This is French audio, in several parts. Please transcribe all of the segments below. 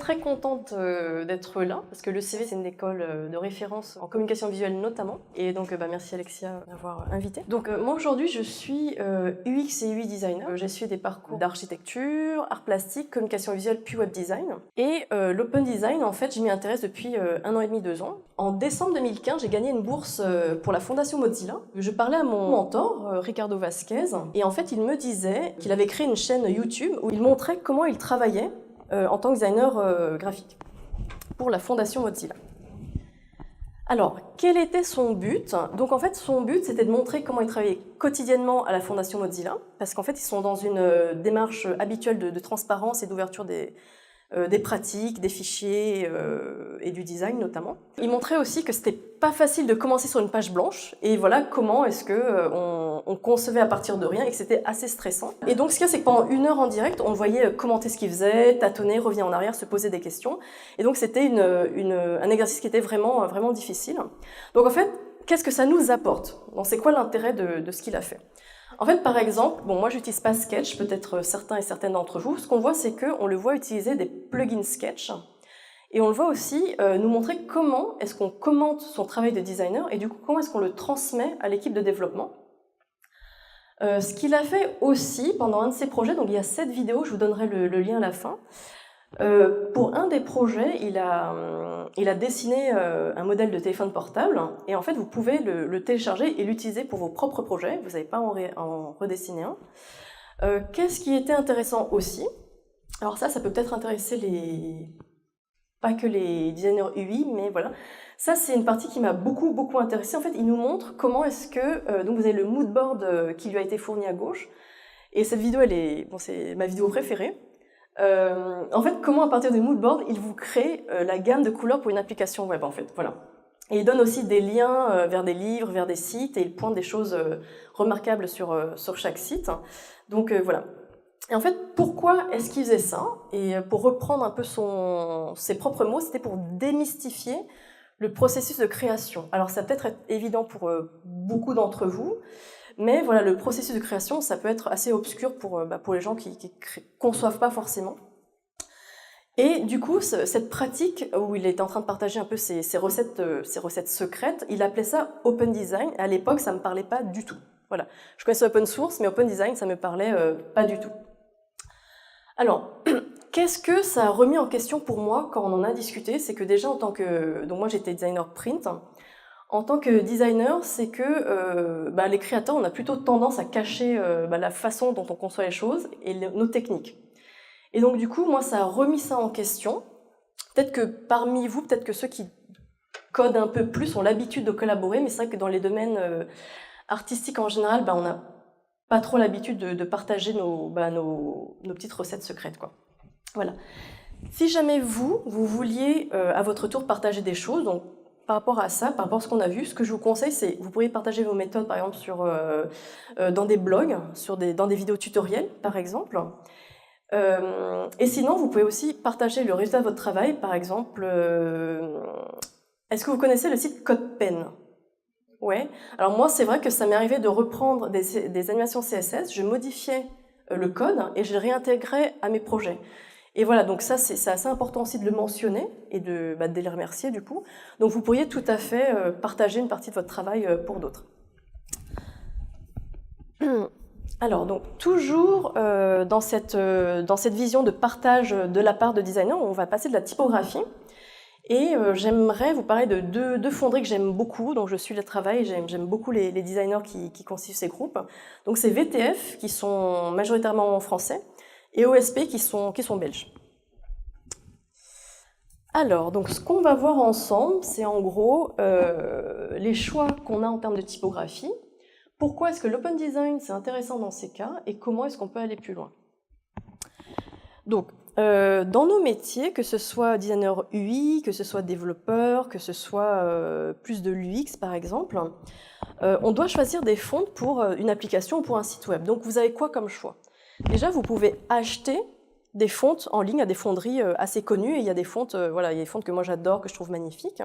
Très contente d'être là parce que le CV c'est une école de référence en communication visuelle notamment et donc merci Alexia d'avoir invité. Donc moi aujourd'hui je suis UX et UI designer. J'ai suivi des parcours d'architecture, art plastique, communication visuelle puis web design et l'open design en fait je m'y intéresse depuis 1 an et demi, 2 ans. En décembre 2015 j'ai gagné une bourse pour la fondation Mozilla. Je parlais à mon mentor Ricardo Vasquez et en fait il me disait qu'il avait créé une chaîne YouTube où il montrait comment il travaillait en tant que designer graphique pour la fondation Mozilla. Alors, quel était son but? Donc en fait, son but, c'était de montrer comment il travaillait quotidiennement à la fondation Mozilla, parce qu'en fait, ils sont dans une démarche habituelle de transparence et d'ouverture des pratiques, des fichiers et du design notamment. Il montrait aussi que c'était pas facile de commencer sur une page blanche et voilà comment est-ce que on concevait à partir de rien et que c'était assez stressant. Et donc ce qu'il y a c'est que pendant 1 heure en direct, on le voyait commenter ce qu'il faisait, tâtonner, revenir en arrière, se poser des questions. Et donc c'était un exercice qui était vraiment difficile. Donc en fait, qu'est-ce que ça nous apporte? Donc c'est quoi l'intérêt de ce qu'il a fait? En fait, par exemple, bon, moi j'utilise pas Sketch, peut-être certains et certaines d'entre vous. Ce qu'on voit, c'est qu'on le voit utiliser des plugins Sketch. Et on le voit aussi nous montrer comment est-ce qu'on commente son travail de designer et du coup, comment est-ce qu'on le transmet à l'équipe de développement. Ce qu'il a fait aussi pendant un de ses projets, donc il y a 7 vidéos, je vous donnerai le lien à la fin. Pour un des projets, il a dessiné un modèle de téléphone portable et en fait vous pouvez le télécharger et l'utiliser pour vos propres projets, vous n'avez pas à en redessiner un. Qu'est-ce qui était intéressant aussi? Alors ça peut peut-être intéresser pas que les designers UI, mais voilà. Ça c'est une partie qui m'a beaucoup intéressée. En fait, il nous montre comment est-ce que, donc vous avez le mood board qui lui a été fourni à gauche et cette vidéo c'est ma vidéo préférée. En fait, comment à partir du moodboard, il vous crée la gamme de couleurs pour une application web, en fait, voilà. Et il donne aussi des liens vers des livres, vers des sites, et il pointe des choses remarquables sur chaque site. Donc voilà. Et en fait, pourquoi est-ce qu'il faisait ça? Et pour reprendre un peu ses propres mots, c'était pour démystifier le processus de création. Alors ça peut être évident pour beaucoup d'entre vous, mais voilà, le processus de création, ça peut être assez obscur pour les gens qui conçoivent pas forcément. Et du coup, cette pratique où il était en train de partager un peu ses recettes secrètes, il appelait ça Open Design. À l'époque, ça me parlait pas du tout. Voilà, je connaissais Open Source, mais Open Design, ça me parlait pas du tout. Alors, qu'est-ce que ça a remis en question pour moi quand on en a discuté? C'est que déjà, donc moi j'étais designer print. En tant que designer, c'est que les créateurs, on a plutôt tendance à cacher la façon dont on conçoit les choses et nos techniques. Et donc du coup, moi, ça a remis ça en question. Peut-être que parmi vous, peut-être que ceux qui codent un peu plus ont l'habitude de collaborer, mais c'est vrai que dans les domaines artistiques en général, on n'a pas trop l'habitude de partager nos petites recettes secrètes, quoi. Voilà. Si jamais vous vouliez à votre tour partager des choses, donc par rapport à ça, par rapport à ce qu'on a vu, ce que je vous conseille, c'est vous pourriez partager vos méthodes, par exemple, dans des blogs, dans des vidéos tutoriels, par exemple. Et sinon, vous pouvez aussi partager le résultat de votre travail, par exemple. Est-ce que vous connaissez le site CodePen? Ouais. Alors moi, c'est vrai que ça m'est arrivé de reprendre des animations CSS, je modifiais le code et je le réintégrais à mes projets. Et voilà, donc ça, c'est assez important aussi de le mentionner et de les remercier du coup. Donc vous pourriez tout à fait partager une partie de votre travail pour d'autres. Alors, donc toujours dans cette vision de partage de la part de designers, on va passer de la typographie. Et j'aimerais vous parler de deux fonderies que j'aime beaucoup, dont je suis le travail, j'aime beaucoup les designers qui constituent ces groupes. Donc c'est VTF, qui sont majoritairement français, et OSP, qui sont belges. Alors, donc ce qu'on va voir ensemble, c'est en gros les choix qu'on a en termes de typographie. Pourquoi est-ce que l'open design c'est intéressant dans ces cas, et comment est-ce qu'on peut aller plus loin? Donc, dans nos métiers, que ce soit designer UI, que ce soit développeur, que ce soit plus de l'UX par exemple, on doit choisir des fonds pour une application ou pour un site web. Donc vous avez quoi comme choix? Déjà, vous pouvez acheter des fontes en ligne à des fonderies assez connues, et il y a des fontes, voilà, il y a des fontes que moi j'adore, que je trouve magnifiques.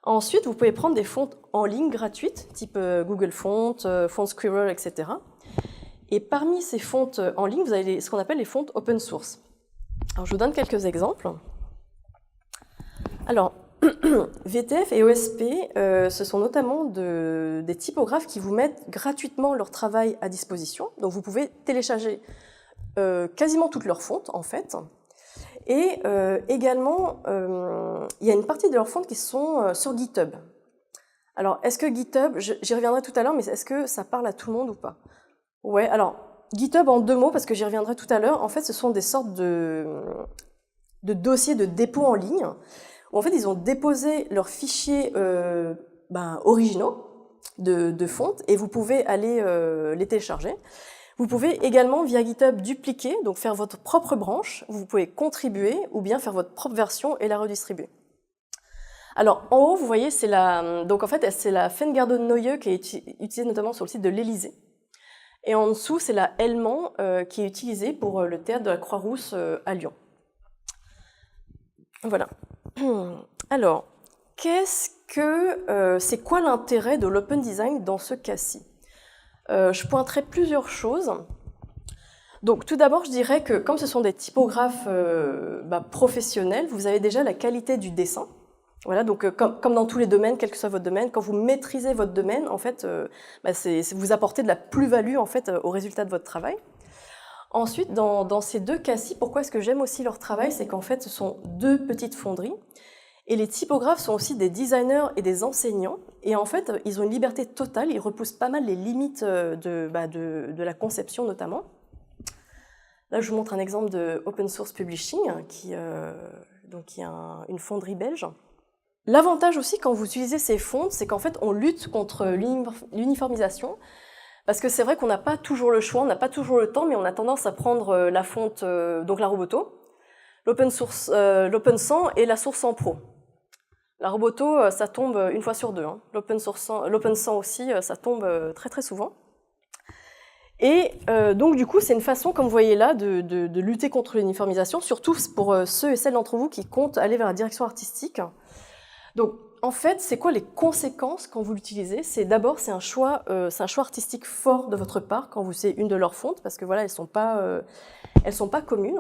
Ensuite, vous pouvez prendre des fontes en ligne gratuites, type Google Fonts, Font Squirrel, etc. Et parmi ces fontes en ligne, vous avez ce qu'on appelle les fontes open source. Alors, je vous donne quelques exemples. Alors, VTF et OSP, ce sont notamment des typographes qui vous mettent gratuitement leur travail à disposition. Donc, vous pouvez télécharger quasiment toutes leurs fontes, en fait. Et également, il y a une partie de leurs fontes qui sont sur GitHub. Alors, est-ce que GitHub, j'y reviendrai tout à l'heure, mais est-ce que ça parle à tout le monde ou pas? Ouais, alors, GitHub en 2 mots, parce que j'y reviendrai tout à l'heure, en fait, ce sont des sortes de dossiers de dépôt en ligne, où en fait, ils ont déposé leurs fichiers originaux de fontes, et vous pouvez aller les télécharger. Vous pouvez également, via GitHub, dupliquer, donc faire votre propre branche, vous pouvez contribuer, ou bien faire votre propre version et la redistribuer. Alors, en haut, vous voyez, c'est la Fengarde Neue qui est utilisée notamment sur le site de l'Élysée. Et en dessous, c'est la Hellman qui est utilisée pour le théâtre de la Croix-Rousse à Lyon. Voilà. Alors, c'est quoi l'intérêt de l'open design dans ce cas-ci? Je pointerai plusieurs choses. Donc, tout d'abord, je dirais que comme ce sont des typographes professionnels, vous avez déjà la qualité du dessin. Voilà, donc comme dans tous les domaines, quel que soit votre domaine, quand vous maîtrisez votre domaine, en fait, vous apportez de la plus-value en fait au résultat de votre travail. Ensuite, dans ces deux cas-ci, pourquoi est-ce que j'aime aussi leur travail? C'est qu'en fait, ce sont 2 petites fonderies. Et les typographes sont aussi des designers et des enseignants. Et en fait, ils ont une liberté totale, ils repoussent pas mal les limites de la conception notamment. Là, je vous montre un exemple de Open Source Publishing, qui est une fonderie belge. L'avantage aussi quand vous utilisez ces fontes, c'est qu'en fait, on lutte contre l'uniformisation. Parce que c'est vrai qu'on n'a pas toujours le choix, on n'a pas toujours le temps, mais on a tendance à prendre la fonte, donc la Roboto, l'Open 100 et la Source 100 Pro. La Roboto, ça tombe une fois sur 2. Hein. L'Open 100 aussi, ça tombe très très souvent. Et donc du coup, c'est une façon, comme vous voyez là, de lutter contre l'uniformisation, surtout pour ceux et celles d'entre vous qui comptent aller vers la direction artistique. Donc, en fait, c'est quoi les conséquences quand vous l'utilisez? D'abord, c'est un choix artistique fort de votre part quand vous c'est une de leurs fontes, parce que voilà, elles sont pas communes.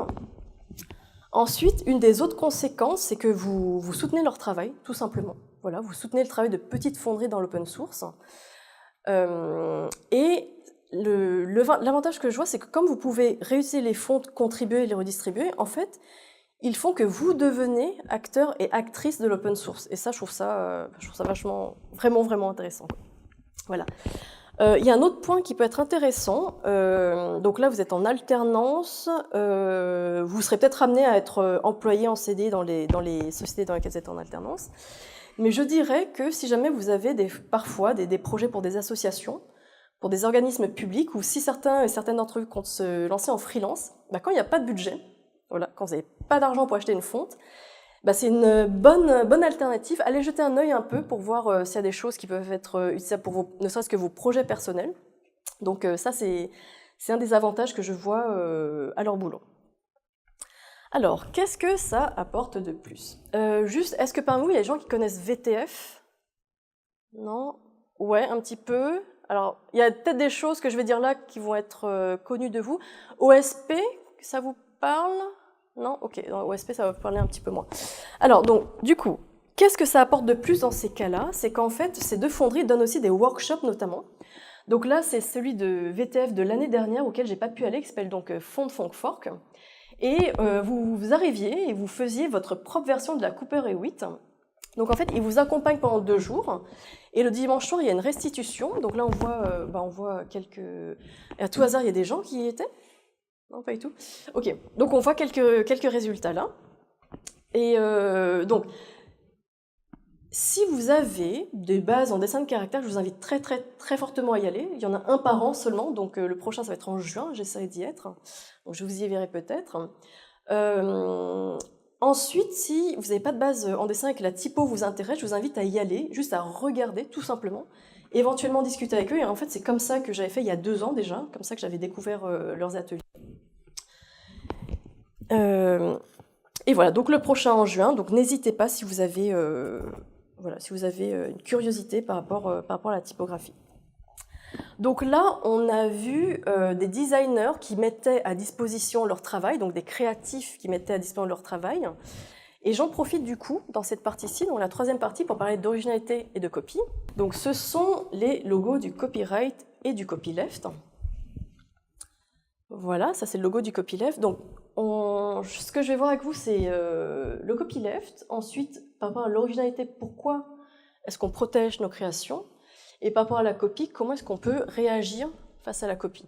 Ensuite, une des autres conséquences, c'est que vous soutenez leur travail, tout simplement. Voilà, vous soutenez le travail de petites fonderies dans l'open source. Et l'avantage que je vois, c'est que comme vous pouvez réutiliser les fontes, contribuer et les redistribuer, en fait, ils font que vous devenez acteur et actrice de l'open source. Et ça, je trouve ça vachement, vraiment, vraiment intéressant. Voilà. Il y a un autre point qui peut être intéressant. Donc là, vous êtes en alternance. Vous serez peut-être amené à être employé en CD dans les sociétés dans lesquelles vous êtes en alternance. Mais je dirais que si jamais vous avez parfois des projets pour des associations, pour des organismes publics, ou si certaines d'entre eux comptent se lancer en freelance, quand il n'y a pas de budget, voilà, quand vous n'avez pas d'argent pour acheter une fonte, c'est une bonne alternative. Allez jeter un œil un peu pour voir s'il y a des choses qui peuvent être utilisables pour ne serait-ce que vos projets personnels. Donc ça, c'est un des avantages que je vois à leur boulot. Alors, qu'est-ce que ça apporte de plus? Juste, est-ce que parmi vous, il y a des gens qui connaissent VTF? Non? Ouais, un petit peu. Alors, il y a peut-être des choses que je vais dire là qui vont être connues de vous. OSP, ça vous parle? Non? Ok, dans OSP, ça va vous parler un petit peu moins. Alors, donc, du coup, qu'est-ce que ça apporte de plus dans ces cas-là? C'est qu'en fait, ces 2 fonderies donnent aussi des workshops, notamment. Donc là, c'est celui de VTF de l'année dernière, auquel j'ai pas pu aller, qui s'appelle donc Font Funk Fork. Et vous arriviez et vous faisiez votre propre version de la Cooper E8. Donc en fait, ils vous accompagnent pendant 2 jours. Et le dimanche soir, il y a une restitution. Donc là, on voit quelques... Et à tout hasard, il y a des gens qui y étaient? Non, pas du tout. Ok, donc on voit quelques résultats là. Et donc, si vous avez des bases en dessin de caractère, je vous invite très très très fortement à y aller. Il y en a un par an seulement, donc le prochain ça va être en juin, j'essaierai d'y être. Donc je vous y verrai peut-être. Ensuite, si vous n'avez pas de base en dessin et que la typo vous intéresse, je vous invite à y aller, juste à regarder tout simplement, éventuellement discuter avec eux. Et en fait, c'est comme ça que j'avais fait il y a 2 ans déjà, comme ça que j'avais découvert leurs ateliers. Et voilà, donc le prochain en juin, donc n'hésitez pas si vous avez, une curiosité par rapport à la typographie. Donc là, on a vu des designers qui mettaient à disposition leur travail, donc des créatifs qui mettaient à disposition leur travail. Et j'en profite du coup, dans cette partie-ci, dans la troisième partie, pour parler d'originalité et de copie. Donc ce sont les logos du copyright et du copyleft. Voilà, ça c'est le logo du copyleft. Donc ce que je vais voir avec vous, c'est le copyleft. Ensuite, par rapport à l'originalité, pourquoi est-ce qu'on protège nos créations? Et par rapport à la copie, comment est-ce qu'on peut réagir face à la copie?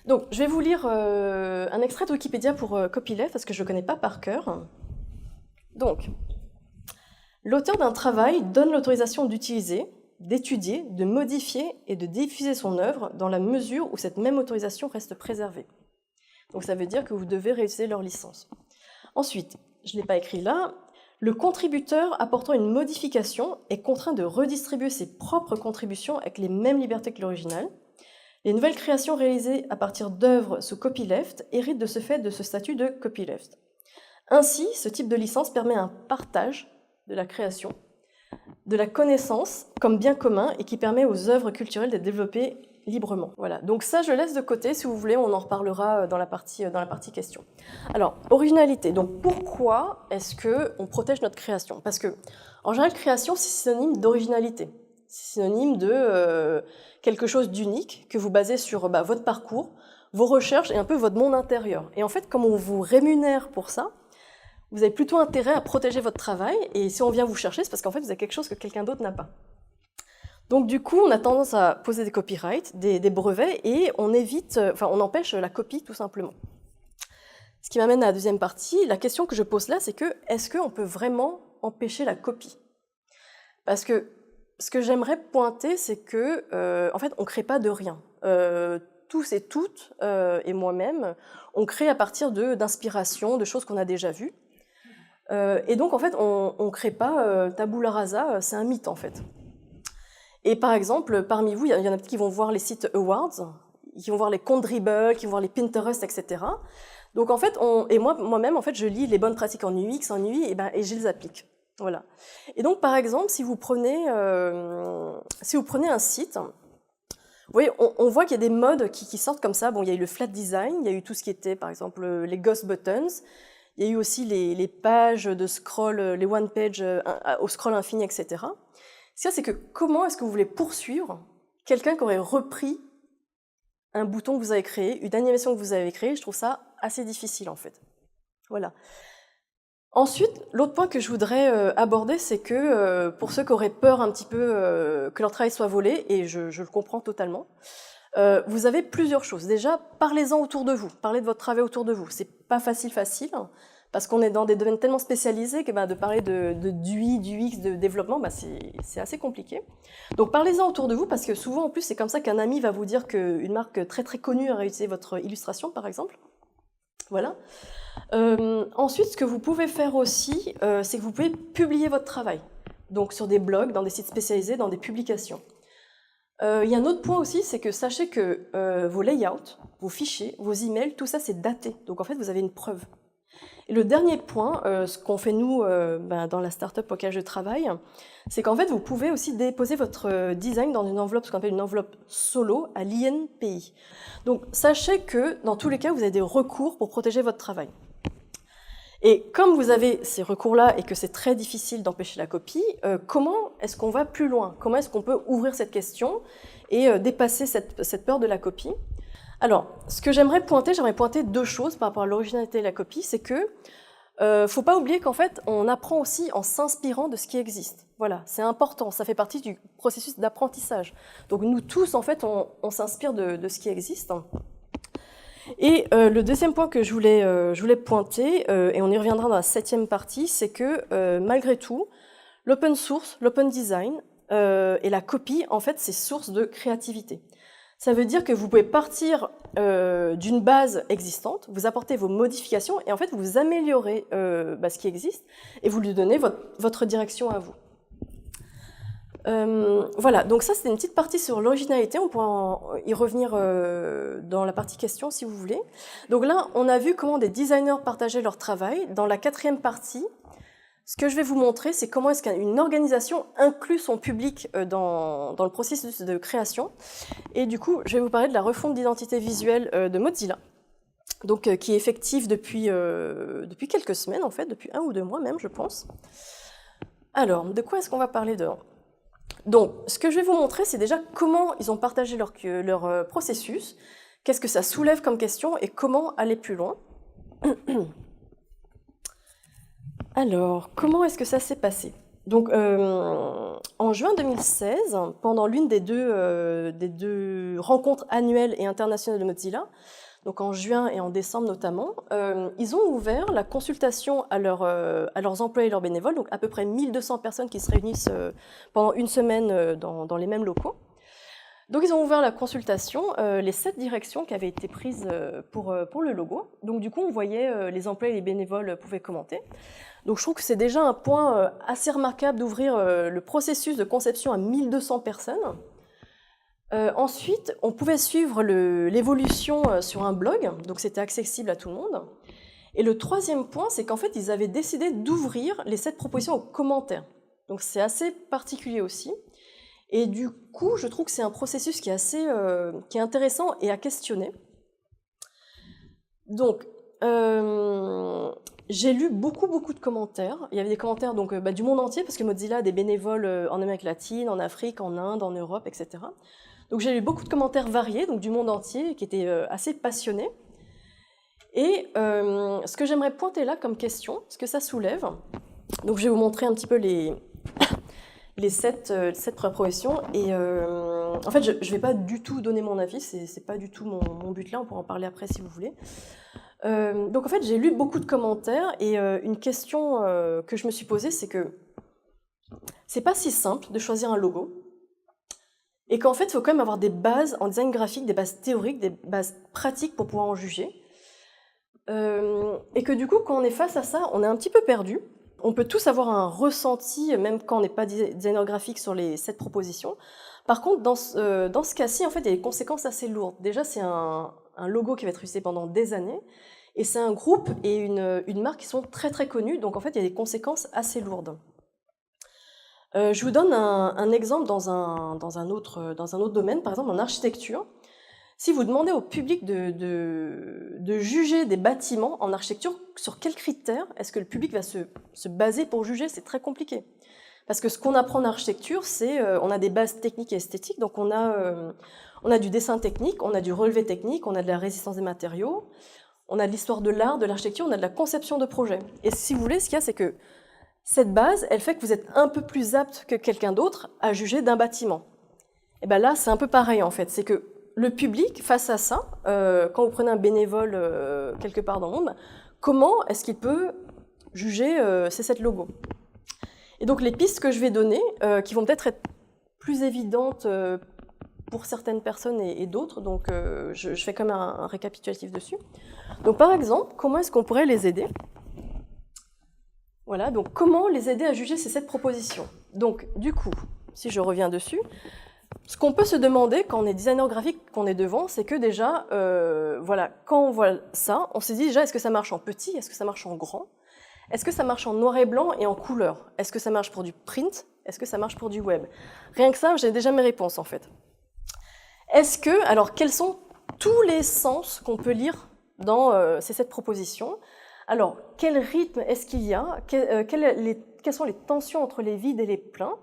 Donc, je vais vous lire un extrait de Wikipédia pour copyleft, parce que je ne le connais pas par cœur. Donc, l'auteur d'un travail donne l'autorisation d'utiliser, d'étudier, de modifier et de diffuser son œuvre dans la mesure où cette même autorisation reste préservée. Donc, ça veut dire que vous devez réutiliser leur licence. Ensuite, je ne l'ai pas écrit là, le contributeur apportant une modification est contraint de redistribuer ses propres contributions avec les mêmes libertés que l'original. Les nouvelles créations réalisées à partir d'œuvres sous copyleft héritent de ce fait de ce statut de copyleft. Ainsi, ce type de licence permet un partage de la création, de la connaissance comme bien commun et qui permet aux œuvres culturelles d'être développées librement. Voilà. Donc ça, je laisse de côté. Si vous voulez, on en reparlera dans la partie questions. Alors, originalité. Donc pourquoi est-ce qu'on protège notre création? Parce que, en général, création, c'est synonyme d'originalité. C'est synonyme de quelque chose d'unique que vous basez sur votre parcours, vos recherches et un peu votre monde intérieur. Et en fait, comme on vous rémunère pour ça, vous avez plutôt intérêt à protéger votre travail. Et si on vient vous chercher, c'est parce qu'en fait, vous avez quelque chose que quelqu'un d'autre n'a pas. Donc du coup, on a tendance à poser des copyrights, des brevets, et on empêche la copie tout simplement. Ce qui m'amène à la deuxième partie. La question que je pose là, c'est que est-ce qu'on peut vraiment empêcher la copie? Parce que ce que j'aimerais pointer, c'est que en fait, on ne crée pas de rien. Tous et toutes, et moi-même, on crée à partir d'inspiration, de choses qu'on a déjà vues. Et donc en fait, on ne crée pas tabula rasa, c'est un mythe en fait. Et par exemple, parmi vous, il y en a qui vont voir les sites Awards, qui vont voir les comptes Dribbble, qui vont voir les Pinterest, etc. Donc en fait, moi-même, en fait, je lis les bonnes pratiques en UX, en UI, et je les applique. Voilà. Et donc, par exemple, si vous prenez un site, vous voyez, on voit qu'il y a des modes qui sortent comme ça. Bon, il y a eu le flat design, il y a eu tout ce qui était, par exemple, les ghost buttons. Il y a eu aussi les pages de scroll, les one page au scroll infini, etc. Ce qu'il y a, c'est que comment est-ce que vous voulez poursuivre quelqu'un qui aurait repris un bouton que vous avez créé, une animation que vous avez créée? Je trouve ça assez difficile, en fait. Voilà. Ensuite, l'autre point que je voudrais aborder, c'est que pour ceux qui auraient peur un petit peu que leur travail soit volé, et je le comprends totalement, vous avez plusieurs choses. Déjà, parlez-en autour de vous, parlez de votre travail autour de vous. C'est pas facile, parce qu'on est dans des domaines tellement spécialisés que de parler d'UI, d'UX, de développement, c'est assez compliqué. Donc parlez-en autour de vous, parce que souvent, en plus, c'est comme ça qu'un ami va vous dire qu'une marque très très connue a réutilisé votre illustration, par exemple. Voilà. Ensuite, ce que vous pouvez faire aussi, c'est que vous pouvez publier votre travail. Donc sur des blogs, dans des sites spécialisés, dans des publications. Il y a un autre point aussi, c'est que sachez que vos layouts, vos fichiers, vos emails, tout ça c'est daté. Donc en fait, vous avez une preuve. Et le dernier point, ce qu'on fait nous dans la startup auquel je travaille, c'est qu'en fait, vous pouvez aussi déposer votre design dans une enveloppe, ce qu'on appelle une enveloppe solo à l'INPI. Donc sachez que dans tous les cas, vous avez des recours pour protéger votre travail. Et comme vous avez ces recours-là et que c'est très difficile d'empêcher la copie, comment est-ce qu'on va plus loin? Comment est-ce qu'on peut ouvrir cette question et dépasser cette peur de la copie? Alors, ce que j'aimerais pointer deux choses par rapport à l'originalité de la copie, c'est que faut pas oublier qu'en fait, on apprend aussi en s'inspirant de ce qui existe. Voilà, c'est important, ça fait partie du processus d'apprentissage. Donc nous tous, en fait, on s'inspire de ce qui existe. Et le deuxième point que je voulais pointer, et on y reviendra dans la 7e partie, c'est que malgré tout, l'open source, l'open design et la copie, en fait, c'est source de créativité. Ça veut dire que vous pouvez partir d'une base existante, vous apportez vos modifications et en fait vous améliorez ce qui existe et vous lui donnez votre direction à vous. Voilà, donc ça c'était une petite partie sur l'originalité, on pourra y revenir dans la partie questions si vous voulez. Donc là, on a vu comment des designers partageaient leur travail. Dans la 4e partie, ce que je vais vous montrer, c'est comment est-ce qu'une organisation inclut son public dans le processus de création. Et du coup, je vais vous parler de la refonte d'identité visuelle de Mozilla, donc, qui est effective depuis quelques semaines, en fait, depuis 1 ou 2 mois même, je pense. Alors, de quoi est-ce qu'on va parler dedans ? Donc, ce que je vais vous montrer, c'est déjà comment ils ont partagé leur processus, qu'est-ce que ça soulève comme question et comment aller plus loin. Alors, comment est-ce que ça s'est passé ? Donc, en juin 2016, pendant l'une des deux rencontres annuelles et internationales de Mozilla, donc en juin et en décembre notamment, ils ont ouvert la consultation à leurs employés et leurs bénévoles, donc à peu près 1200 personnes qui se réunissent pendant une semaine dans les mêmes locaux. Donc ils ont ouvert la consultation, les 7 directions qui avaient été prises pour le logo. Donc du coup, on voyait les employés et les bénévoles pouvaient commenter. Donc je trouve que c'est déjà un point assez remarquable d'ouvrir le processus de conception à 1200 personnes. Ensuite, on pouvait suivre l'évolution sur un blog, donc c'était accessible à tout le monde. Et le 3e point, c'est qu'en fait, ils avaient décidé d'ouvrir les 7 propositions aux commentaires. Donc c'est assez particulier aussi. Et du coup, je trouve que c'est un processus qui est intéressant et à questionner. Donc, j'ai lu beaucoup de commentaires. Il y avait des commentaires donc, du monde entier, parce que Mozilla a des bénévoles en Amérique latine, en Afrique, en Inde, en Europe, etc. Donc j'ai lu beaucoup de commentaires variés, donc du monde entier, qui étaient assez passionnés. Et ce que j'aimerais pointer là comme question, ce que ça soulève, donc je vais vous montrer un petit peu les 7 propositions. Et en fait, je ne vais pas du tout donner mon avis, c'est pas du tout mon but là, on pourra en parler après si vous voulez. Donc en fait, j'ai lu beaucoup de commentaires et une question que je me suis posée, c'est que c'est pas si simple de choisir un logo et qu'en fait, il faut quand même avoir des bases en design graphique, des bases théoriques, des bases pratiques pour pouvoir en juger. Et que du coup, quand on est face à ça, on est un petit peu perdu. On peut tous avoir un ressenti, même quand on n'est pas designer graphique, sur les 7 propositions. Par contre, dans ce cas-ci, en fait, il y a des conséquences assez lourdes. Déjà, c'est un logo qui va être utilisé pendant des années, et c'est un groupe et une marque qui sont très connus, donc en fait, il y a des conséquences assez lourdes. Je vous donne un exemple dans un autre domaine, par exemple en architecture. Si vous demandez au public de juger des bâtiments en architecture, sur quels critères est-ce que le public va se baser pour juger? C'est très compliqué. Parce que ce qu'on apprend en architecture, c'est on a des bases techniques et esthétiques, donc on a du dessin technique, on a du relevé technique, on a de la résistance des matériaux, on a de l'histoire de l'art, de l'architecture, on a de la conception de projet. Et si vous voulez, ce qu'il y a, c'est que cette base, elle fait que vous êtes un peu plus apte que quelqu'un d'autre à juger d'un bâtiment. Et bien là, c'est un peu pareil en fait, c'est que le public, face à ça, quand vous prenez un bénévole quelque part dans le monde, comment est-ce qu'il peut juger ces 7 logos? Et donc les pistes que je vais donner, qui vont peut-être être plus évidentes pour certaines personnes et d'autres, donc je fais quand même un récapitulatif dessus. Donc par exemple, comment est-ce qu'on pourrait les aider? Voilà, donc comment les aider à juger ces 7 propositions? Donc du coup, si je reviens dessus, ce qu'on peut se demander quand on est designer graphique, qu'on est devant, c'est que déjà, voilà, quand on voit ça, on se dit déjà, est-ce que ça marche en petit? Est-ce que ça marche en grand? Est-ce que ça marche en noir et blanc et en couleur? Est-ce que ça marche pour du print? Est-ce que ça marche pour du web? Rien que ça, j'ai déjà mes réponses en fait. Alors quels sont tous les sens qu'on peut lire dans ces 7 propositions? Alors, quel rythme est-ce qu'il y a? Quelles sont les tensions entre les vides et les pleins?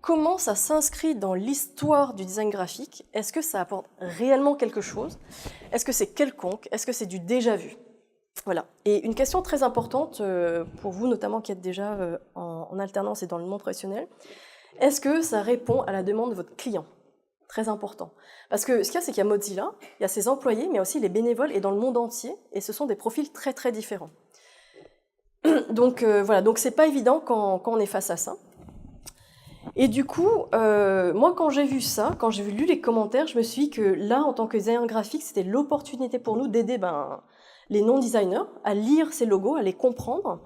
Comment ça s'inscrit dans l'histoire du design graphique? Est-ce que ça apporte réellement quelque chose? Est-ce que c'est quelconque? Est-ce que c'est du déjà vu? Voilà. Et une question très importante pour vous, notamment qui êtes déjà en alternance et dans le monde professionnel, est-ce que ça répond à la demande de votre client? Très important. Parce que ce qu'il y a, c'est qu'il y a Mozilla, il y a ses employés, mais aussi les bénévoles et dans le monde entier, et ce sont des profils très différents. Donc voilà, donc c'est pas évident quand on est face à ça. Et du coup, moi quand j'ai vu ça, quand j'ai lu les commentaires, je me suis dit que là, en tant que designer graphique, c'était l'opportunité pour nous d'aider les non-designers à lire ces logos, à les comprendre,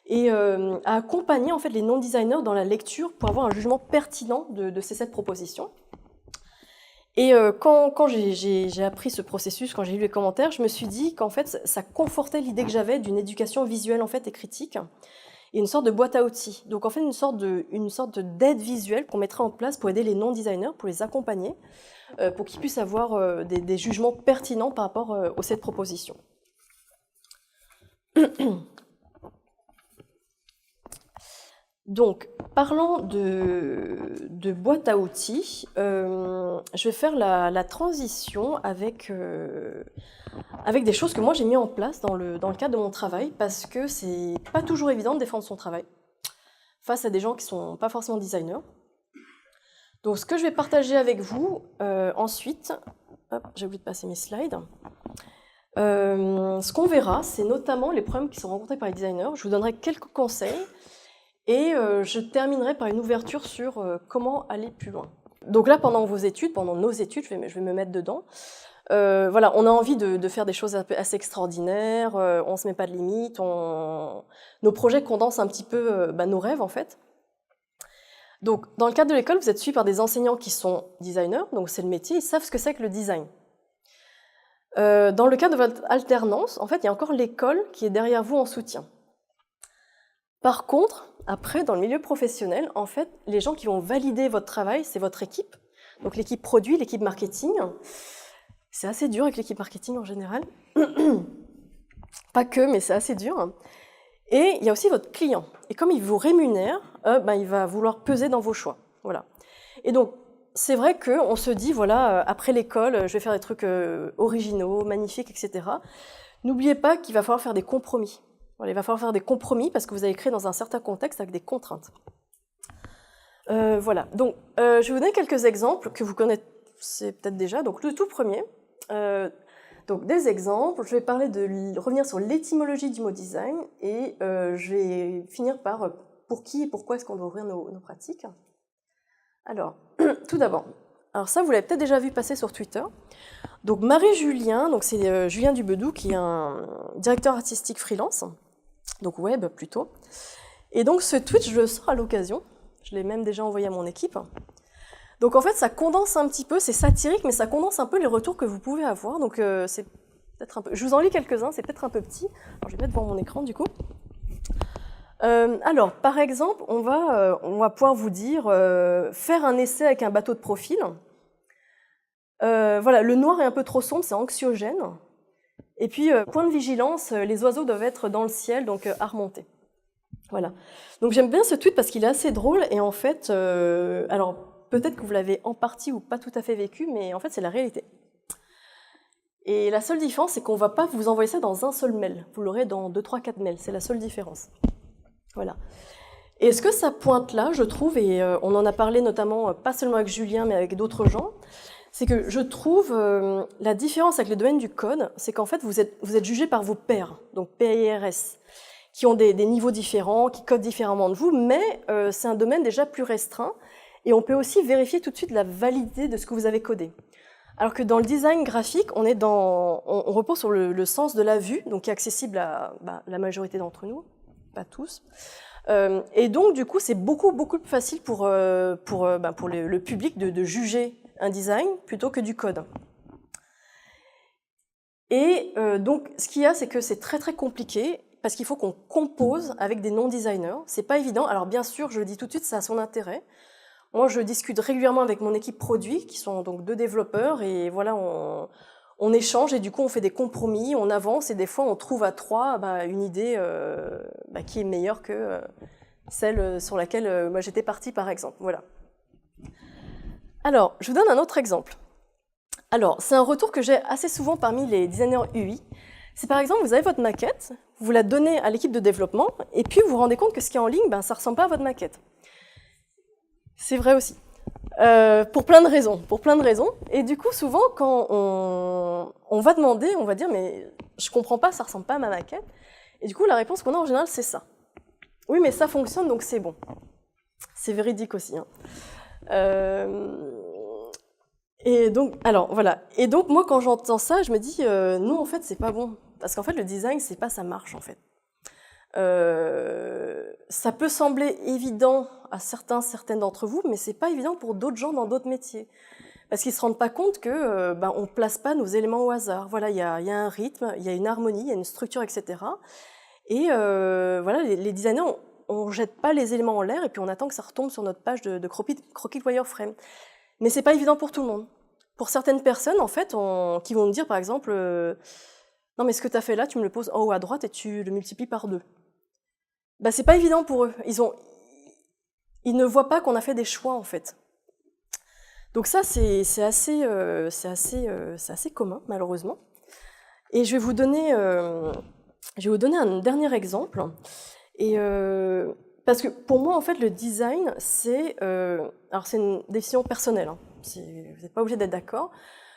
et à accompagner en fait les non-designers dans la lecture pour avoir un jugement pertinent de ces 7 propositions. Et quand j'ai appris ce processus, quand j'ai lu les commentaires, je me suis dit qu'en fait, ça confortait l'idée que j'avais d'une éducation visuelle en fait et critique, et une sorte de boîte à outils. Donc en fait, une sorte d'aide visuelle qu'on mettrait en place pour aider les non-designers, pour les accompagner, pour qu'ils puissent avoir des jugements pertinents par rapport aux 7 propositions. Donc, parlant de boîte à outils, je vais faire la transition avec des choses que moi j'ai mis en place dans le cadre de mon travail, parce que c'est pas toujours évident de défendre son travail face à des gens qui sont pas forcément designers. Donc, ce que je vais partager avec vous ensuite, j'ai oublié de passer mes slides. Ce qu'on verra, c'est notamment les problèmes qui sont rencontrés par les designers. Je vous donnerai quelques conseils. Et je terminerai par une ouverture sur comment aller plus loin. Donc là, pendant nos études, je vais me mettre dedans. Voilà, on a envie de faire des choses assez extraordinaires, on ne se met pas de limites, nos projets condensent un petit peu nos rêves en fait. Donc dans le cadre de l'école, vous êtes suivis par des enseignants qui sont designers, donc c'est le métier, ils savent ce que c'est que le design. Dans le cadre de votre alternance, en fait, il y a encore l'école qui est derrière vous en soutien. Par contre, après, dans le milieu professionnel, en fait, les gens qui vont valider votre travail, c'est votre équipe. Donc l'équipe produit, l'équipe marketing. C'est assez dur avec l'équipe marketing en général. Pas que, mais c'est assez dur. Et il y a aussi votre client. Et comme il vous rémunère, il va vouloir peser dans vos choix. Voilà. Et donc, c'est vrai qu'on se dit, voilà, après l'école, je vais faire des trucs originaux, magnifiques, etc. N'oubliez pas qu'il va falloir faire des compromis. Voilà, il va falloir faire des compromis parce que vous allez créer dans un certain contexte avec des contraintes. Voilà, donc je vais vous donner quelques exemples que vous connaissez peut-être déjà. Donc le tout premier, donc des exemples, je vais revenir sur l'étymologie du mot design et je vais finir par pour qui et pourquoi est-ce qu'on doit ouvrir nos pratiques. Alors, tout d'abord, alors ça vous l'avez peut-être déjà vu passer sur Twitter. Donc Marie-Julien, donc c'est Julien Dubedou qui est un directeur artistique freelance, donc web plutôt. Et donc ce tweet, je le sors à l'occasion, je l'ai même déjà envoyé à mon équipe. Donc en fait, ça condense un petit peu, c'est satirique, mais ça condense un peu les retours que vous pouvez avoir. Donc c'est peut-être un peu, je vous en lis quelques-uns, c'est peut-être un peu petit. Alors, je vais mettre devant mon écran du coup. Alors, par exemple, on va pouvoir vous dire faire un essai avec un bateau de profil. Voilà, le noir est un peu trop sombre, c'est anxiogène. Et puis, point de vigilance, les oiseaux doivent être dans le ciel, donc à remonter. Voilà. Donc j'aime bien ce tweet parce qu'il est assez drôle et en fait, alors peut-être que vous l'avez en partie ou pas tout à fait vécu, mais en fait c'est la réalité. Et la seule différence, c'est qu'on ne va pas vous envoyer ça dans un seul mail. Vous l'aurez dans 2, 3, 4 mails, c'est la seule différence. Voilà. Et ce que ça pointe là, je trouve, et on en a parlé notamment, pas seulement avec Julien, mais avec d'autres gens, c'est que je trouve la différence avec le domaine du code, c'est qu'en fait, vous êtes jugé par vos pairs, donc PIRS, qui ont des niveaux différents, qui codent différemment de vous, mais c'est un domaine déjà plus restreint, et on peut aussi vérifier tout de suite la validité de ce que vous avez codé. Alors que dans le design graphique, on repose sur le sens de la vue, donc qui est accessible à la majorité d'entre nous, pas tous. Et donc, du coup, c'est beaucoup plus facile pour le public de juger un design plutôt que du code. Et donc, ce qu'il y a, c'est que c'est très compliqué parce qu'il faut qu'on compose avec des non-designers. C'est pas évident. Alors, bien sûr, je le dis tout de suite, ça a son intérêt. Moi, je discute régulièrement avec mon équipe produit, qui sont donc 2 développeurs, et voilà, on échange et du coup, on fait des compromis, on avance, et des fois, on trouve à 3 une idée qui est meilleure que celle sur laquelle moi j'étais partie, par exemple. Voilà. Alors, je vous donne un autre exemple. Alors, c'est un retour que j'ai assez souvent parmi les designers UI. C'est par exemple, vous avez votre maquette, vous la donnez à l'équipe de développement, et puis vous vous rendez compte que ce qui est en ligne, ça ne ressemble pas à votre maquette. C'est vrai aussi. Pour plein de raisons. Et du coup, souvent, quand on va demander, on va dire, mais je comprends pas, ça ressemble pas à ma maquette. Et du coup, la réponse qu'on a en général, c'est ça. Oui, mais ça fonctionne, donc c'est bon. C'est véridique aussi. Hein. Et donc, alors, voilà. Et donc, moi, quand j'entends ça, je me dis, non, en fait, c'est pas bon. Parce qu'en fait, le design, c'est pas ça marche, en fait. Ça peut sembler évident à certaines d'entre vous, mais c'est pas évident pour d'autres gens dans d'autres métiers. Parce qu'ils se rendent pas compte que on place pas nos éléments au hasard. Voilà, il y a un rythme, il y a une harmonie, il y a une structure, etc. Et voilà, les designers, on jette pas les éléments en l'air et puis on attend que ça retombe sur notre page de croquis de wireframe. Mais c'est pas évident pour tout le monde. Pour certaines personnes, en fait, qui vont me dire, par exemple, non mais ce que tu as fait là, tu me le poses en haut à droite et tu le multiplies par 2. Bah, c'est pas évident pour eux. Ils ne voient pas qu'on a fait des choix, en fait. Donc ça, c'est assez commun, malheureusement. Et je vais vous donner un dernier exemple. Et parce que pour moi, en fait, le design, alors c'est une décision personnelle. Hein. Vous n'êtes pas obligé d'être d'accord.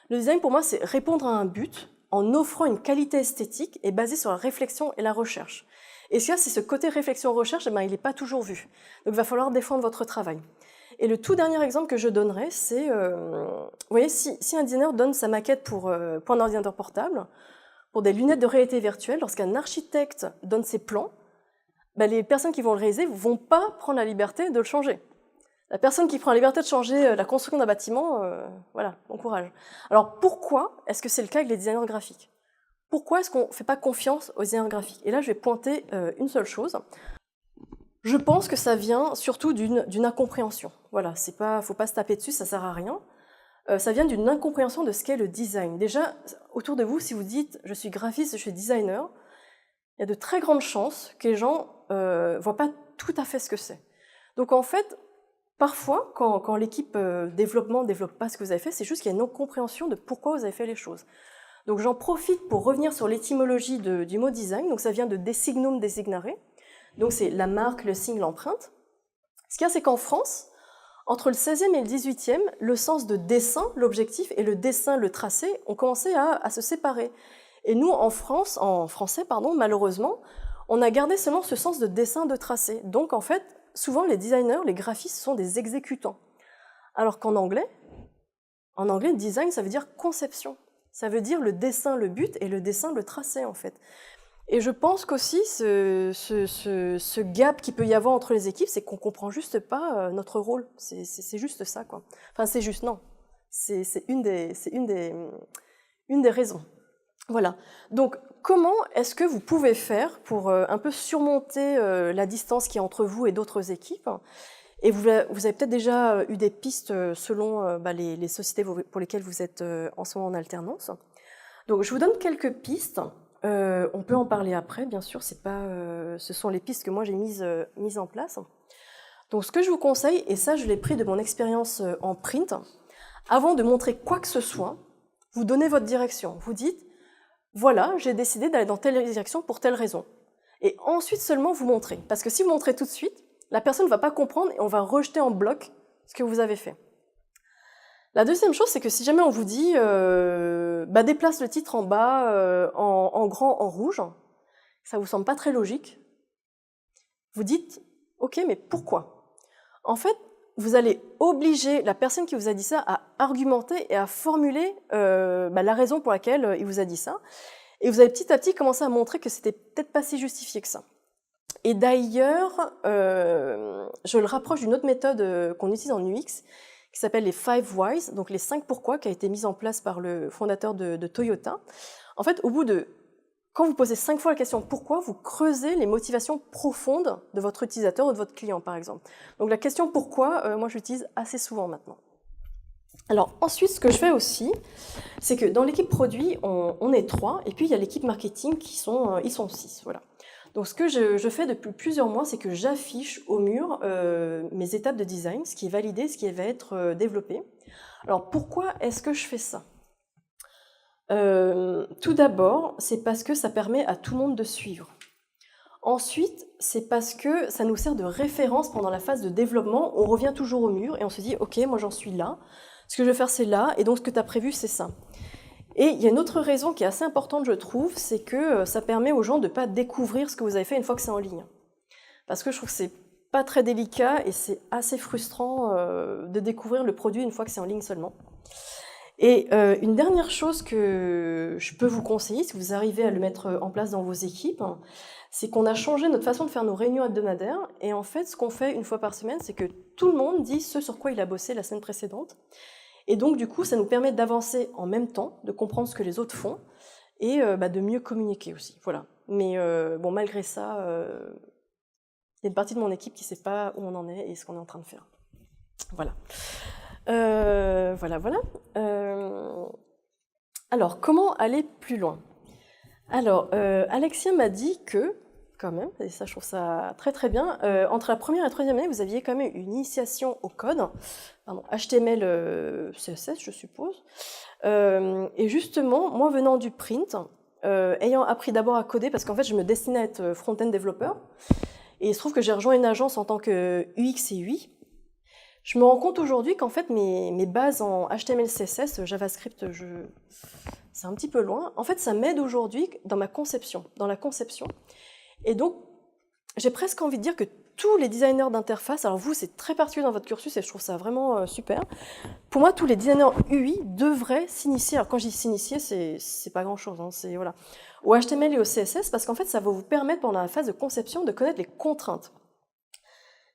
Le design, pour moi, c'est répondre à un but en offrant une qualité esthétique et basée sur la réflexion et la recherche. Et ça, c'est ce côté réflexion-recherche, il n'est pas toujours vu. Donc, il va falloir défendre votre travail. Et le tout dernier exemple que je donnerai, c'est, vous voyez, si un designer donne sa maquette pour un ordinateur portable, pour des lunettes de réalité virtuelle, lorsqu'un architecte donne ses plans, les personnes qui vont le réaliser ne vont pas prendre la liberté de le changer. La personne qui prend la liberté de changer la construction d'un bâtiment, voilà, bon courage. Alors pourquoi est-ce que c'est le cas avec les designers graphiques ? Pourquoi est-ce qu'on ne fait pas confiance aux designers graphiques ? Et là, je vais pointer une seule chose. Je pense que ça vient surtout d'une incompréhension. Voilà, faut pas se taper dessus, ça sert à rien. Ça vient d'une incompréhension de ce qu'est le design. Déjà, autour de vous, si vous dites « je suis graphiste, je suis designer », il y a de très grandes chances que les gens ne voient pas tout à fait ce que c'est. Donc en fait, parfois, quand l'équipe développement ne développe pas ce que vous avez fait, c'est juste qu'il y a une incompréhension de pourquoi vous avez fait les choses. Donc j'en profite pour revenir sur l'étymologie du mot design. Donc ça vient de designum designare. Donc c'est la marque, le signe, l'empreinte. Ce qu'il y a, c'est qu'en France, entre le 16e et le 18e, le sens de dessin, l'objectif, et le dessin, le tracé, ont commencé à se séparer. Et nous, en français, malheureusement, on a gardé seulement ce sens de dessin, de tracé. Donc en fait, souvent les designers, les graphistes sont des exécutants. Alors qu'en anglais, design, ça veut dire conception. Ça veut dire le dessin, le but, et le dessin, le tracé, en fait. Et je pense qu'aussi, ce gap qu'il peut y avoir entre les équipes, c'est qu'on ne comprend juste pas notre rôle. C'est juste ça, quoi. Enfin, c'est juste, non. C'est une des raisons. Voilà. Donc, comment est-ce que vous pouvez faire pour un peu surmonter la distance qu'il y a entre vous et d'autres équipes ? Et vous avez peut-être déjà eu des pistes selon les sociétés pour lesquelles vous êtes en ce moment en alternance. Donc, je vous donne quelques pistes. On peut en parler après, bien sûr. Ce sont les pistes que moi j'ai mises en place. Donc, ce que je vous conseille, et ça, je l'ai pris de mon expérience en print, avant de montrer quoi que ce soit, vous donnez votre direction. Vous dites, voilà, j'ai décidé d'aller dans telle direction pour telle raison. Et ensuite seulement vous montrez. Parce que si vous montrez tout de suite, la personne ne va pas comprendre et on va rejeter en bloc ce que vous avez fait. La deuxième chose, c'est que si jamais on vous dit déplace le titre en bas, en grand, en rouge, ça vous semble pas très logique, vous dites ok, mais pourquoi ? En fait, vous allez obliger la personne qui vous a dit ça à argumenter et à formuler la raison pour laquelle il vous a dit ça. Et vous allez petit à petit commencer à montrer que c'était peut-être pas si justifié que ça. Et d'ailleurs, je le rapproche d'une autre méthode qu'on utilise en UX, qui s'appelle les 5 whys, donc les 5 pourquoi, qui a été mise en place par le fondateur de Toyota. En fait, quand vous posez 5 fois la question pourquoi, vous creusez les motivations profondes de votre utilisateur ou de votre client, par exemple. Donc la question pourquoi, moi je l'utilise assez souvent maintenant. Alors ensuite, ce que je fais aussi, c'est que dans l'équipe produit, on est 3, et puis il y a l'équipe marketing ils sont 6, voilà. Donc ce que je fais depuis plusieurs mois, c'est que j'affiche au mur mes étapes de design, ce qui est validé, ce qui va être développé. Alors pourquoi est-ce que je fais ça ? Tout d'abord, c'est parce que ça permet à tout le monde de suivre. Ensuite, c'est parce que ça nous sert de référence pendant la phase de développement. On revient toujours au mur et on se dit « Ok, moi j'en suis là, ce que je vais faire c'est là, et donc ce que tu as prévu c'est ça ». Et il y a une autre raison qui est assez importante, je trouve, c'est que ça permet aux gens de ne pas découvrir ce que vous avez fait une fois que c'est en ligne. Parce que je trouve que c'est pas très délicat et c'est assez frustrant de découvrir le produit une fois que c'est en ligne seulement. Et une dernière chose que je peux vous conseiller, si vous arrivez à le mettre en place dans vos équipes, c'est qu'on a changé notre façon de faire nos réunions hebdomadaires. Et en fait, ce qu'on fait une fois par semaine, c'est que tout le monde dit ce sur quoi il a bossé la semaine précédente. Et donc, du coup, ça nous permet d'avancer en même temps, de comprendre ce que les autres font, et de mieux communiquer aussi. Voilà. Mais bon, malgré ça, il y a une partie de mon équipe qui ne sait pas où on en est et ce qu'on est en train de faire. Voilà. Voilà. Alors, comment aller plus loin? Alors, Alexia m'a dit que, quand même, et ça je trouve ça très très bien, entre la première et la troisième année, vous aviez quand même une initiation au code, pardon, HTML, CSS je suppose, et justement, moi venant du print, ayant appris d'abord à coder, parce qu'en fait je me destinais à être front-end développeur, et il se trouve que j'ai rejoint une agence en tant que UX et UI, je me rends compte aujourd'hui qu'en fait mes bases en HTML, CSS, JavaScript, c'est un petit peu loin. En fait, ça m'aide aujourd'hui dans ma conception, dans la conception. Et donc, j'ai presque envie de dire que tous les designers d'interface, alors vous, c'est très particulier dans votre cursus et je trouve ça vraiment super. Pour moi, tous les designers UI devraient s'initier. Alors quand je dis s'initier, c'est pas grand-chose, hein, c'est voilà, au HTML et au CSS, parce qu'en fait, ça va vous permettre pendant la phase de conception de connaître les contraintes.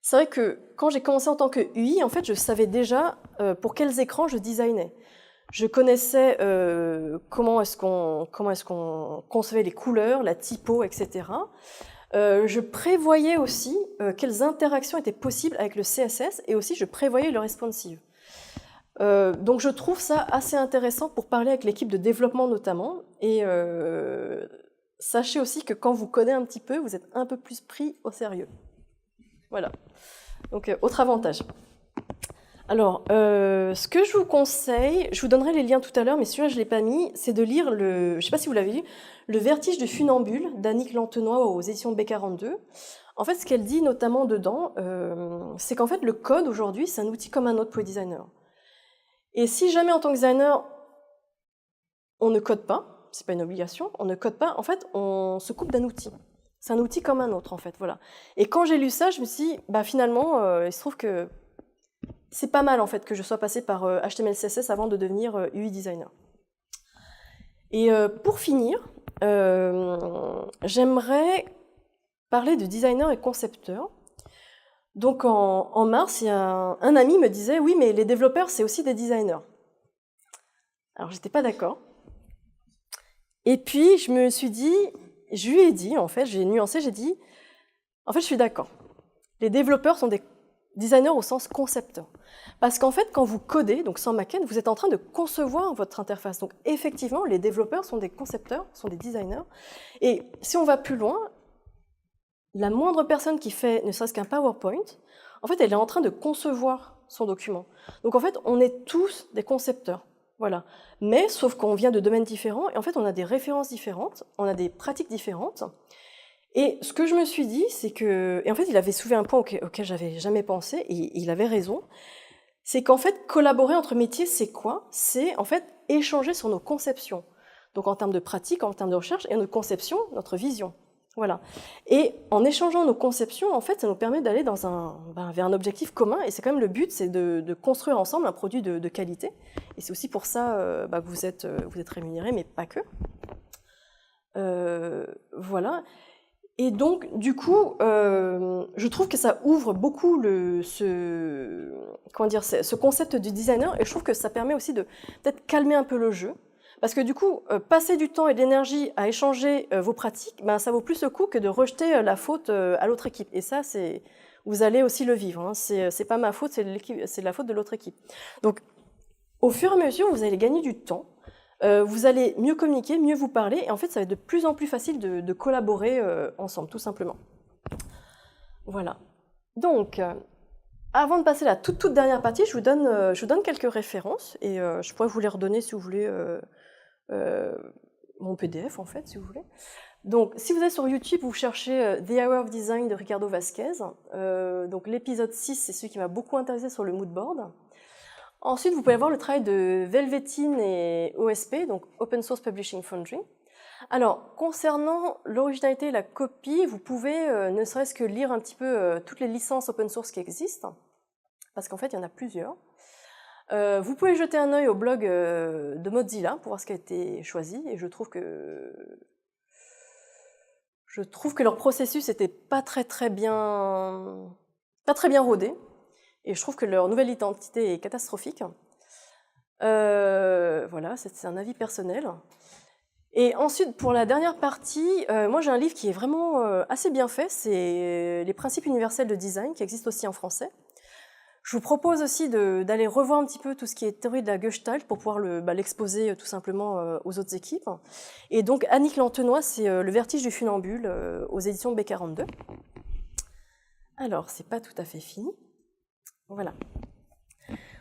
C'est vrai que quand j'ai commencé en tant que UI, en fait, je savais déjà pour quels écrans je designais. Je connaissais comment est-ce qu'on concevait les couleurs, la typo, etc. Je prévoyais aussi quelles interactions étaient possibles avec le CSS et aussi je prévoyais le responsive. Donc je trouve ça assez intéressant pour parler avec l'équipe de développement notamment. Et sachez aussi que quand vous codez un petit peu, vous êtes un peu plus pris au sérieux. Voilà. Donc autre avantage. Alors, ce que je vous conseille, je vous donnerai les liens tout à l'heure, mais celui-là je ne l'ai pas mis, c'est de lire je ne sais pas si vous l'avez lu, Le Vertige du funambule d'Annick Lantenois aux éditions B42. En fait, ce qu'elle dit notamment dedans, c'est qu'en fait le code aujourd'hui, c'est un outil comme un autre pour les designers. Et si jamais en tant que designer, on ne code pas, c'est pas une obligation, on ne code pas, en fait, on se coupe d'un outil. C'est un outil comme un autre, en fait, voilà. Et quand j'ai lu ça, je me suis dit, finalement, il se trouve que c'est pas mal en fait que je sois passée par HTML CSS avant de devenir UI designer. Et pour finir, j'aimerais parler de designer et concepteur. Donc en mars, il y a un ami me disait oui, mais les développeurs c'est aussi des designers. Alors j'étais pas d'accord. Et puis je me suis dit, je lui ai dit en fait, j'ai nuancé, j'ai dit en fait je suis d'accord. Les développeurs sont des designers au sens concepteur. Parce qu'en fait, quand vous codez, donc sans maquette, vous êtes en train de concevoir votre interface. Donc effectivement, les développeurs sont des concepteurs, sont des designers. Et si on va plus loin, la moindre personne qui fait ne serait-ce qu'un PowerPoint, en fait, elle est en train de concevoir son document. Donc en fait, on est tous des concepteurs. Voilà. Mais sauf qu'on vient de domaines différents, et en fait, on a des références différentes, on a des pratiques différentes. Et ce que je me suis dit, c'est que... Et en fait, il avait soulevé un point auquel j'avais jamais pensé, et il avait raison. C'est qu'en fait, collaborer entre métiers, c'est quoi? C'est en fait échanger sur nos conceptions. Donc en termes de pratique, en termes de recherche, et notre conception, notre vision. Voilà. Et en échangeant nos conceptions, en fait, ça nous permet d'aller vers un objectif commun. Et c'est quand même le but, c'est de construire ensemble un produit de qualité. Et c'est aussi pour ça que vous êtes rémunérés, mais pas que. Voilà. Et donc, du coup, je trouve que ça ouvre beaucoup ce concept du designer, et je trouve que ça permet aussi de peut-être calmer un peu le jeu. Parce que du coup, passer du temps et de l'énergie à échanger vos pratiques, ça vaut plus le coup que de rejeter la faute à l'autre équipe. Et ça, vous allez aussi le vivre. Hein. C'est pas ma faute, c'est la faute de l'autre équipe. Donc, au fur et à mesure, vous allez gagner du temps. Vous allez mieux communiquer, mieux vous parler, et en fait, ça va être de plus en plus facile de collaborer ensemble, tout simplement. Voilà. Donc, avant de passer à la toute dernière partie, je vous donne quelques références, et je pourrais vous les redonner si vous voulez, mon PDF, en fait, si vous voulez. Donc, si vous êtes sur YouTube, vous cherchez The Hour of Design de Ricardo Vasquez. Donc, l'épisode 6, c'est celui qui m'a beaucoup intéressé sur le moodboard. Ensuite, vous pouvez voir le travail de Velveteen et OSP, donc Open Source Publishing Foundry. Alors, concernant l'originalité et la copie, vous pouvez ne serait-ce que lire un petit peu toutes les licences open source qui existent, parce qu'en fait, il y en a plusieurs. Vous pouvez jeter un œil au blog de Mozilla pour voir ce qui a été choisi, et je trouve Je trouve que leur processus n'était pas très bien rodé, et je trouve que leur nouvelle identité est catastrophique. Voilà, c'est un avis personnel. Et ensuite, pour la dernière partie, moi j'ai un livre qui est vraiment assez bien fait, c'est Les principes universels de design, qui existe aussi en français. Je vous propose aussi d'aller revoir un petit peu tout ce qui est théorie de la Gestalt pour pouvoir l'exposer tout simplement aux autres équipes. Et donc Annick Lantenoy, c'est Le vertige du funambule aux éditions B42. Alors, c'est pas tout à fait fini. Voilà.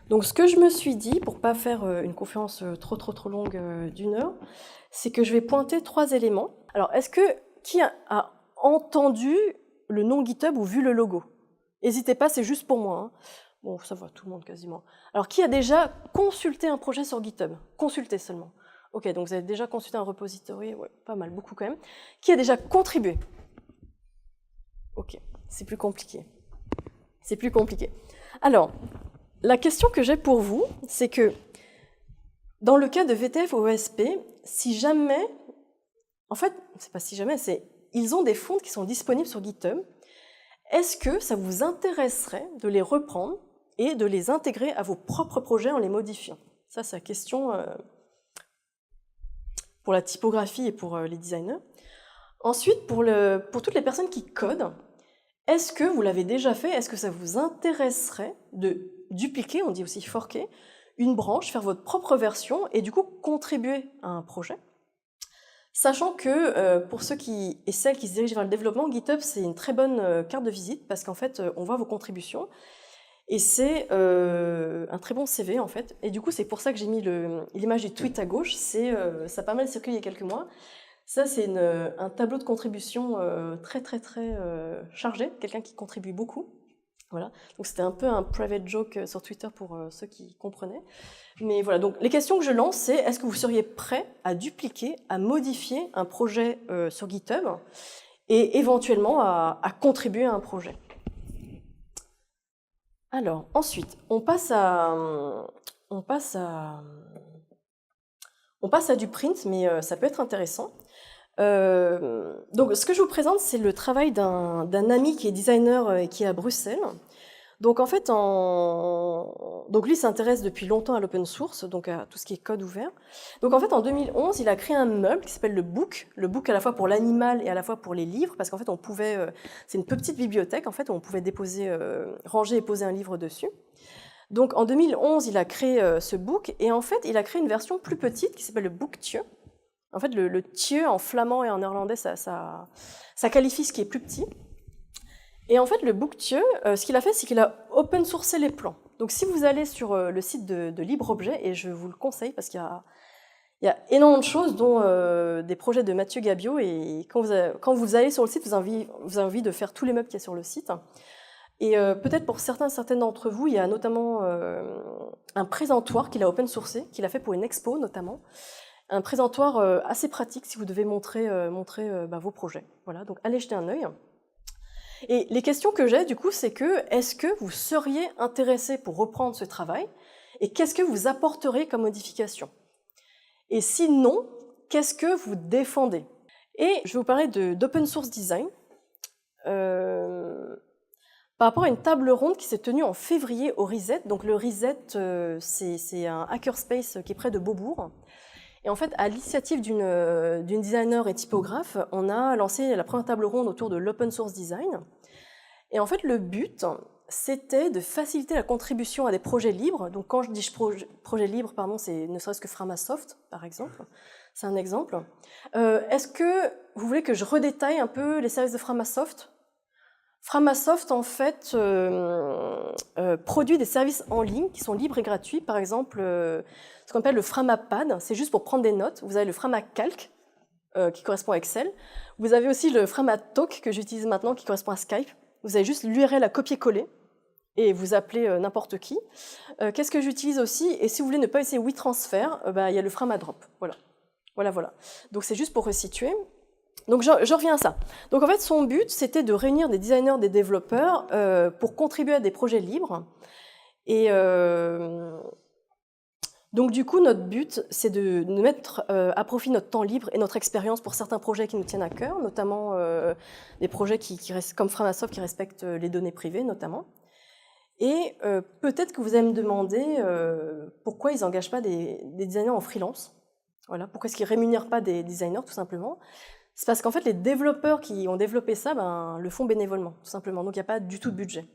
Donc ce que je me suis dit, pour pas faire une conférence trop longue d'1 heure, c'est que je vais pointer 3 éléments. Alors, qui a entendu le nom GitHub ou vu le logo? N'hésitez pas, c'est juste pour moi. Hein. Bon, ça va, tout le monde quasiment. Alors, qui a déjà consulté un projet sur GitHub? Consulté seulement. Ok, donc vous avez déjà consulté un repository, ouais, pas mal, beaucoup quand même. Qui a déjà contribué? Ok, c'est plus compliqué. C'est plus compliqué. Alors, la question que j'ai pour vous, c'est que dans le cas de VTF ou ESP, si jamais, en fait, c'est pas si jamais, c'est ils ont des fonds qui sont disponibles sur GitHub, est-ce que ça vous intéresserait de les reprendre et de les intégrer à vos propres projets en les modifiant? Ça, c'est la question pour la typographie et pour les designers. Ensuite, pour toutes les personnes qui codent, est-ce que vous l'avez déjà fait? Est-ce que ça vous intéresserait de dupliquer, on dit aussi forker, une branche, faire votre propre version et du coup contribuer à un projet? Sachant que pour ceux et celles qui se dirigent vers le développement, GitHub c'est une très bonne carte de visite parce qu'en fait on voit vos contributions et c'est un très bon CV en fait. Et du coup c'est pour ça que j'ai mis l'image du tweet à gauche, ça a pas mal circulé il y a quelques mois. Ça c'est un tableau de contribution très chargé, quelqu'un qui contribue beaucoup. Voilà, donc c'était un peu un private joke sur Twitter pour ceux qui comprenaient. Mais voilà, donc les questions que je lance, c'est est-ce que vous seriez prêt à dupliquer, à modifier un projet sur GitHub et éventuellement à contribuer à un projet? Alors, ensuite, on passe à du print, mais ça peut être intéressant. Donc, ce que je vous présente, c'est le travail d'un ami qui est designer et qui est à Bruxelles. Donc, en fait, donc lui s'intéresse depuis longtemps à l'open source, donc à tout ce qui est code ouvert. Donc, en fait, en 2011, il a créé un meuble qui s'appelle le book à la fois pour l'animal et à la fois pour les livres, parce qu'en fait, c'est une petite bibliothèque, en fait, où on pouvait ranger et poser un livre dessus. Donc, en 2011, il a créé ce book, et en fait, il a créé une version plus petite qui s'appelle le booktieu. En fait, le tieu en flamand et en néerlandais, ça qualifie ce qui est plus petit. Et en fait, le booktieu, ce qu'il a fait, c'est qu'il a open sourcé les plans. Donc si vous allez sur le site de LibreObjet, et je vous le conseille parce qu'il y a énormément de choses, dont des projets de Mathieu Gabiot, et quand vous allez sur le site, vous avez envie de faire tous les meubles qu'il y a sur le site. Et peut-être pour certaines d'entre vous, il y a notamment un présentoir qu'il a open sourcé, qu'il a fait pour une expo notamment. Un présentoir assez pratique si vous devez montrer vos projets. Voilà, donc allez jeter un œil. Et les questions que j'ai, du coup, c'est est-ce que vous seriez intéressé pour reprendre ce travail? Et qu'est-ce que vous apporterez comme modification? Et si non, qu'est-ce que vous défendez? Et je vais vous parler d'open source design. Par rapport à une table ronde qui s'est tenue en février au Reset. Donc le Reset, c'est un hackerspace qui est près de Beaubourg. Et en fait, à l'initiative d'une designer et typographe, on a lancé la première table ronde autour de l'open source design. Et en fait, le but, c'était de faciliter la contribution à des projets libres. Donc quand je dis projet libre, c'est ne serait-ce que Framasoft, par exemple. C'est un exemple. Est-ce que vous voulez que je redétaille un peu les services de Framasoft? Framasoft, en fait, produit des services en ligne qui sont libres et gratuits. Par exemple, ce qu'on appelle le Framapad, c'est juste pour prendre des notes. Vous avez le Framacalc, qui correspond à Excel. Vous avez aussi le Framatalk, que j'utilise maintenant, qui correspond à Skype. Vous avez juste l'URL à copier-coller, et vous appelez n'importe qui. Qu'est-ce que j'utilise aussi? Et si vous voulez ne pas essayer WeTransfer, il y a le Framadrop. Voilà. Donc c'est juste pour resituer. Donc je reviens à ça. Donc en fait, son but, c'était de réunir des designers, des développeurs pour contribuer à des projets libres. Et Donc du coup, notre but, c'est de mettre à profit notre temps libre et notre expérience pour certains projets qui nous tiennent à cœur, notamment des projets comme Framasoft qui respectent les données privées notamment. Et peut-être que vous allez me demander pourquoi ils n'engagent pas des designers en freelance. Voilà, pourquoi est-ce qu'ils ne rémunèrent pas des designers, tout simplement. C'est parce qu'en fait, les développeurs qui ont développé ça le font bénévolement, tout simplement. Donc il n'y a pas du tout de budget.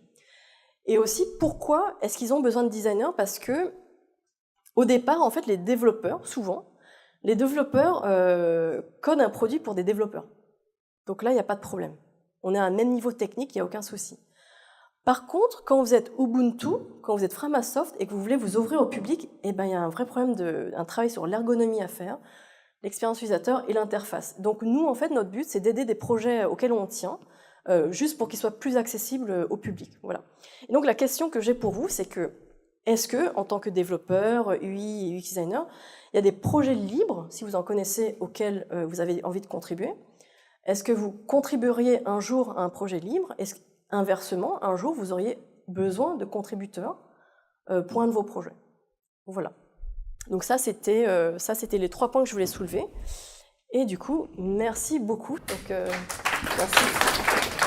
Et aussi, pourquoi est-ce qu'ils ont besoin de designers? Parce que au départ, en fait, les développeurs codent un produit pour des développeurs. Donc là, il n'y a pas de problème. On est à un même niveau technique, il n'y a aucun souci. Par contre, quand vous êtes Ubuntu, quand vous êtes Framasoft et que vous voulez vous ouvrir au public, eh ben, il y a un vrai problème un travail sur l'ergonomie à faire, l'expérience utilisateur et l'interface. Donc nous, en fait, notre but, c'est d'aider des projets auxquels on tient, juste pour qu'ils soient plus accessibles au public. Voilà. Et donc la question que j'ai pour vous, c'est que est-ce que, en tant que développeur, UI et UX designer, il y a des projets libres, si vous en connaissez, auxquels vous avez envie de contribuer? Est-ce que vous contribueriez un jour à un projet libre? Est-ce inversement, un jour, vous auriez besoin de contributeurs pour un de vos projets? Voilà. Donc ça, c'était les 3 points que je voulais soulever. Et du coup, merci beaucoup. Donc, merci.